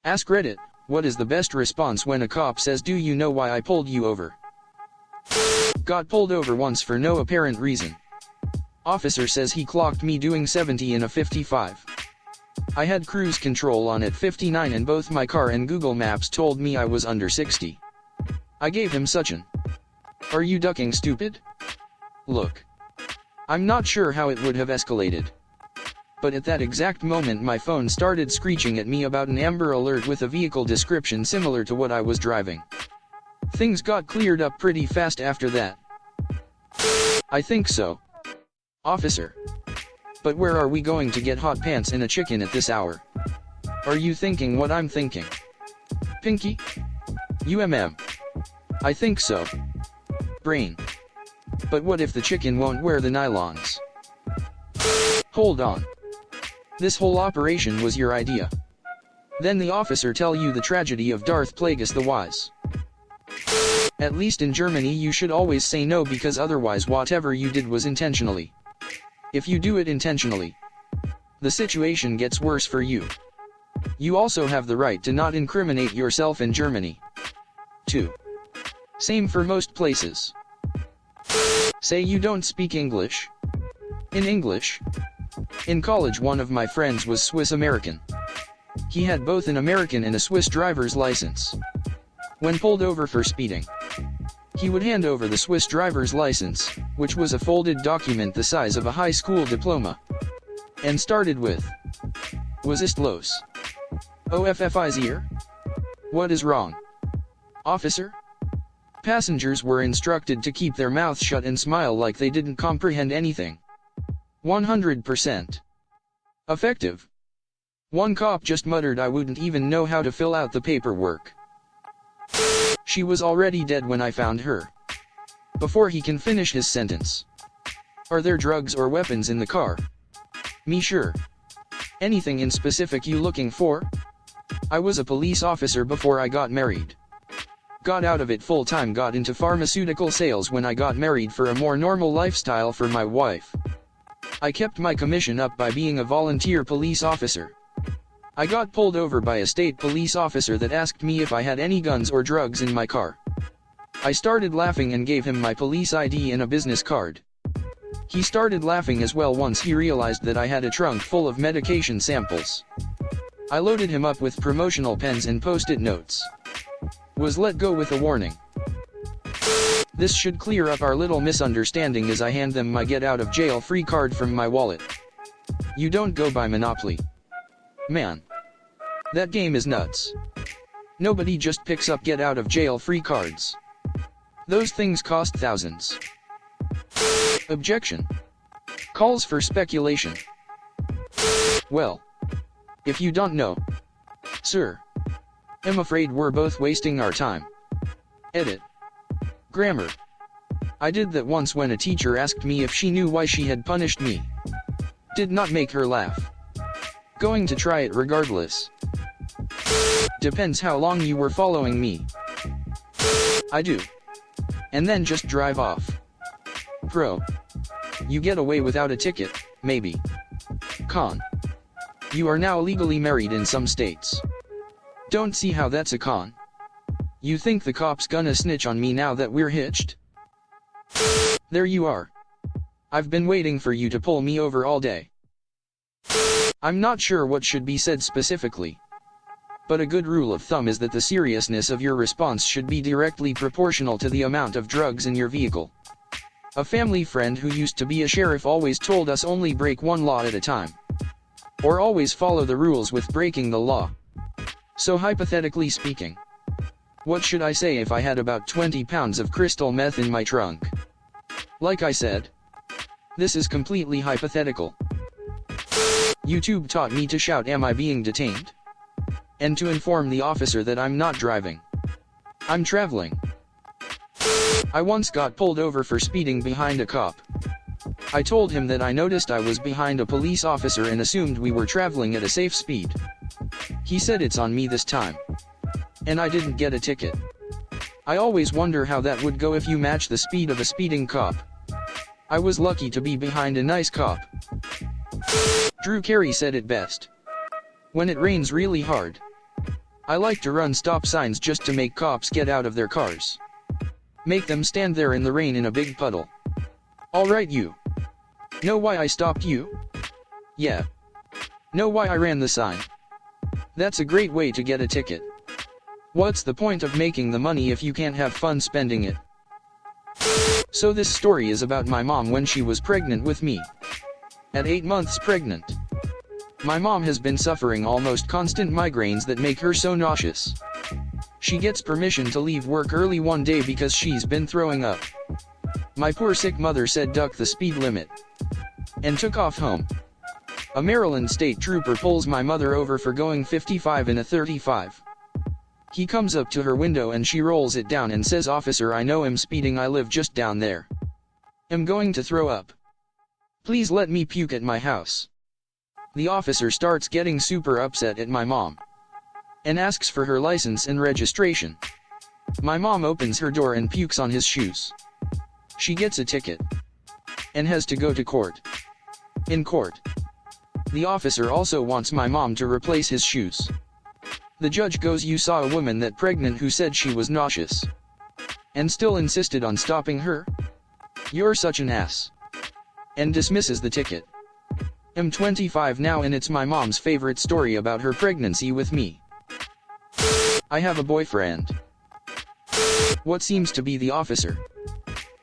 Ask Reddit, what is the best response when a cop says, "Do you know why I pulled you over?" Got pulled over once for no apparent reason. Officer says he clocked me doing 70 in a 55. I had cruise control on at 59 and both my car and Google Maps told me I was under 60. I gave him such an "Are you ducking, stupid?" look. I'm not sure how it would have escalated. But at that exact moment my phone started screeching at me about an Amber Alert with a vehicle description similar to what I was driving. Things got cleared up pretty fast after that. I think so. Officer. But where are we going to get hot pants and a chicken at this hour? Are you thinking what I'm thinking? Pinky? I think so. Brain. But what if the chicken won't wear the nylons? Hold on. This whole operation was your idea. Then the officer tell you the tragedy of Darth Plagueis the Wise. At least in Germany you should always say no, because otherwise whatever you did was intentionally. If you do it intentionally, the situation gets worse for you. You also have the right to not incriminate yourself in Germany. 2. Same for most places. Say you don't speak English. In English. In college one of my friends was Swiss American. He had both an American and a Swiss driver's license. When pulled over for speeding, he would hand over the Swiss driver's license, which was a folded document the size of a high school diploma, and started with, "Was ist los? OFFI's ear? What is wrong, officer?" Passengers were instructed to keep their mouths shut and smile like they didn't comprehend anything. 100% effective. One cop just muttered, "I wouldn't even know how to fill out the paperwork." She was already dead when I found her. Before he can finish his sentence. Are there drugs or weapons in the car? Me sure. Anything in specific you looking for? I was a police officer before I got married. Got out of it full time, got into pharmaceutical sales when I got married for a more normal lifestyle for my wife. I kept my commission up by being a volunteer police officer. I got pulled over by a state police officer that asked me if I had any guns or drugs in my car. I started laughing and gave him my police ID and a business card. He started laughing as well once he realized that I had a trunk full of medication samples. I loaded him up with promotional pens and post-it notes. Was let go with a warning. This should clear up our little misunderstanding as I hand them my get-out-of-jail-free card from my wallet. You don't go by Monopoly. Man. That game is nuts. Nobody just picks up get-out-of-jail-free cards. Those things cost thousands. Objection. Calls for speculation. Well. If you don't know, sir, I'm afraid we're both wasting our time. Edit. Grammar. I did that once when a teacher asked me if she knew why she had punished me. Did not make her laugh. Going to try it regardless. Depends how long you were following me. I do. And then just drive off. Pro. You get away without a ticket, maybe. Con. You are now legally married in some states. Don't see how that's a con. You think the cop's gonna snitch on me now that we're hitched? There you are. I've been waiting for you to pull me over all day. I'm not sure what should be said specifically. But a good rule of thumb is that the seriousness of your response should be directly proportional to the amount of drugs in your vehicle. A family friend who used to be a sheriff always told us only break one law at a time. Or always follow the rules with breaking the law. So hypothetically speaking, what should I say if I had about 20 pounds of crystal meth in my trunk? Like I said, this is completely hypothetical. YouTube taught me to shout, "Am I being detained?" And to inform the officer that I'm not driving. I'm traveling. I once got pulled over for speeding behind a cop. I told him that I noticed I was behind a police officer and assumed we were traveling at a safe speed. He said it's on me this time. And I didn't get a ticket. I always wonder how that would go if you match the speed of a speeding cop. I was lucky to be behind a nice cop. Drew Carey said it best. When it rains really hard, I like to run stop signs just to make cops get out of their cars. Make them stand there in the rain in a big puddle. Alright, you. Know why I stopped you? Yeah. Know why I ran the sign? That's a great way to get a ticket. What's the point of making the money if you can't have fun spending it? So this story is about my mom when she was pregnant with me. At 8 months pregnant. My mom has been suffering almost constant migraines that make her so nauseous. She gets permission to leave work early one day because she's been throwing up. My poor sick mother said duck the speed limit. And took off home. A Maryland state trooper pulls my mother over for going 55 in a 35. He comes up to her window and she rolls it down and says, "Officer, I know I'm speeding, I live just down there. I'm going to throw up. Please let me puke at my house." The officer starts getting super upset at my mom. And asks for her license and registration. My mom opens her door and pukes on his shoes. She gets a ticket. And has to go to court. In court. The officer also wants my mom to replace his shoes. The judge goes, "You saw a woman that pregnant who said she was nauseous. And still insisted on stopping her? You're such an ass." And dismisses the ticket. I'm 25 now and it's my mom's favorite story about her pregnancy with me. I have a boyfriend. What seems to be the officer?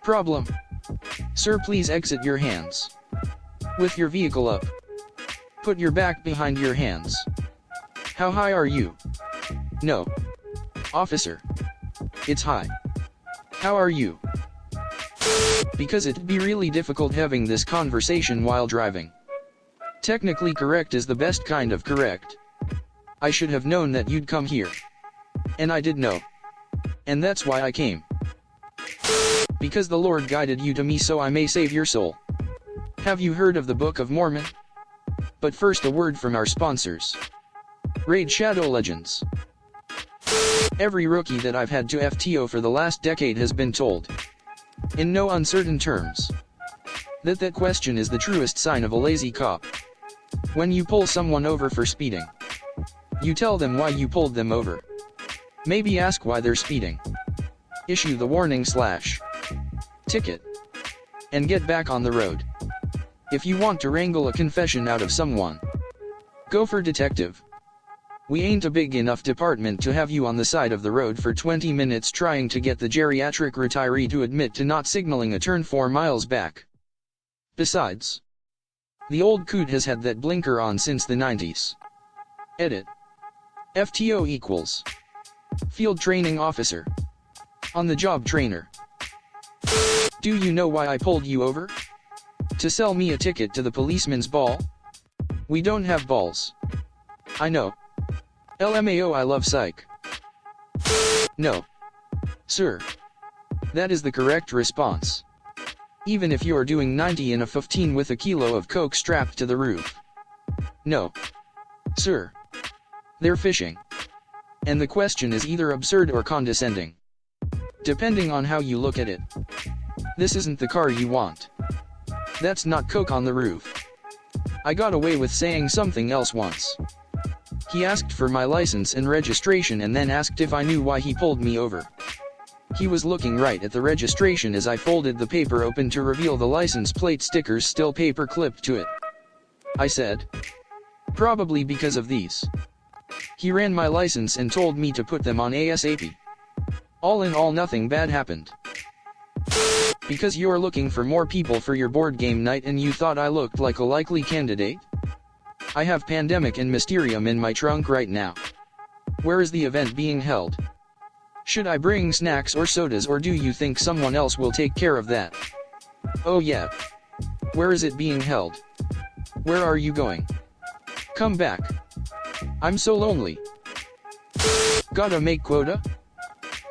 Problem. Sir, please exit your hands. With your vehicle up. Put your back behind your hands. How high are you? No. Officer. It's high. How are you? Because it'd be really difficult having this conversation while driving. Technically correct is the best kind of correct. I should have known that you'd come here. And I did know. And that's why I came. Because the Lord guided you to me so I may save your soul. Have you heard of the Book of Mormon? But first, a word from our sponsors. Raid Shadow Legends. Every rookie that I've had to FTO for the last decade has been told, in no uncertain terms, that question is the truest sign of a lazy cop. When you pull someone over for speeding, you tell them why you pulled them over. Maybe ask why they're speeding. Issue the warning / ticket. And get back on the road. If you want to wrangle a confession out of someone, go for detective. We ain't a big enough department to have you on the side of the road for 20 minutes trying to get the geriatric retiree to admit to not signaling a turn 4 miles back. Besides, the old coot has had that blinker on since the 90s. Edit. FTO equals Field Training Officer. On the job trainer. Do you know why I pulled you over? To sell me a ticket to the policeman's ball? We don't have balls. I know. LMAO, I love psych. No. Sir. That is the correct response. Even if you're doing 90 in a 15 with a kilo of coke strapped to the roof. No. Sir. They're fishing. And the question is either absurd or condescending. Depending on how you look at it. This isn't the car you want. That's not coke on the roof. I got away with saying something else once. He asked for my license and registration and then asked if I knew why he pulled me over. He was looking right at the registration as I folded the paper open to reveal the license plate stickers still paper clipped to it. I said, "Probably because of these." He ran my license and told me to put them on ASAP. All in all, nothing bad happened. Because you're looking for more people for your board game night and you thought I looked like a likely candidate? I have Pandemic and Mysterium in my trunk right now. Where is the event being held? Should I bring snacks or sodas, or do you think someone else will take care of that? Oh yeah. Where is it being held? Where are you going? Come back. I'm so lonely. Gotta make quota?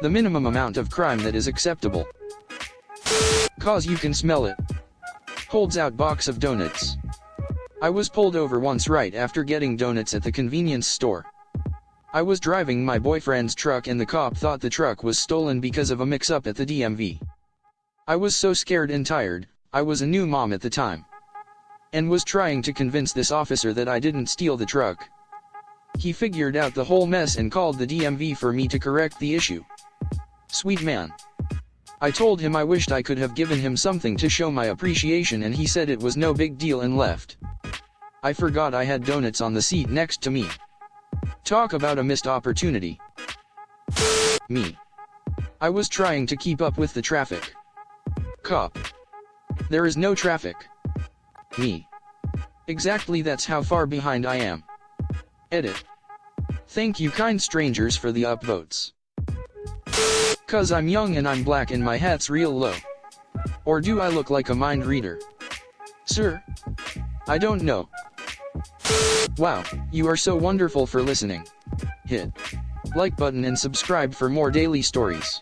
The minimum amount of crime that is acceptable. Cause you can smell it. Holds out box of donuts. I was pulled over once right after getting donuts at the convenience store. I was driving my boyfriend's truck and the cop thought the truck was stolen because of a mix-up at the DMV. I was so scared and tired. I was a new mom at the time. And was trying to convince this officer that I didn't steal the truck. He figured out the whole mess and called the DMV for me to correct the issue. Sweet man. I told him I wished I could have given him something to show my appreciation, and he said it was no big deal and left. I forgot I had donuts on the seat next to me. Talk about a missed opportunity. Me. I was trying to keep up with the traffic. Cop. There is no traffic. Me. Exactly, that's how far behind I am. Edit. Thank you kind strangers for the upvotes. 'Cause I'm young and I'm black and my hat's real low. Or do I look like a mind reader? Sir? I don't know. Wow, you are so wonderful for listening. Hit like button and subscribe for more daily stories.